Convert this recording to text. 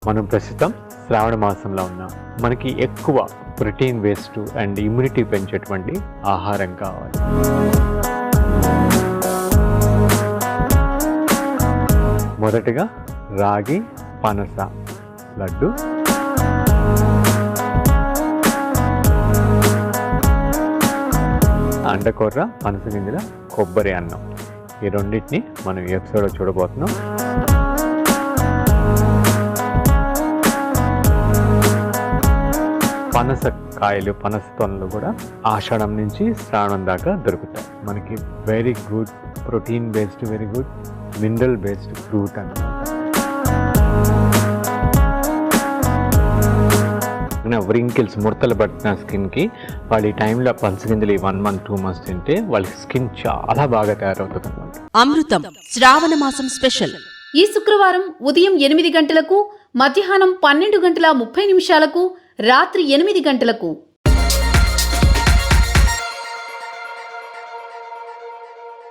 మనం ప్రస్తుతం శ్రావణ మాసంలో ఉన్నాం. మనకి ఎక్కువ ప్రోటీన్ వేస్ట్ అండ్ ఇమ్యూనిటీ పెంచేటువంటి ఆహారం కావాలి. మొదటగా రాగి పనస లడ్డు, అండకొర్ర పనస గింజల కొబ్బరి అన్నం, ఈ రెండింటిని మనం ఈ ఎపిసోడ్లో చూడబోతున్నాం. పనస కాయలు, పనస తొనలు కూడా ఆషాఢం నుంచి శ్రావణం దాకా దొరుకుతాయి. మనకి very good protein based, very good mineral based fruit అన్నమాట. వ్రింకిల్స్, ముడతలు పట్టిన స్కిన్కి వాళ్ళు ఈ టైంలో పనసగింజలు 1 month 2 months తింటే వాళ్ళ స్కిన్ చాలా బాగా తయారవుతుంది అన్నమాట. అమృతం శ్రావణ మాసం స్పెషల్ ఈ శుక్రవారం ఉదయం 8 గంటలకు, మధ్యాహ్నం 12:30 రాత్రి 8 గంటలకు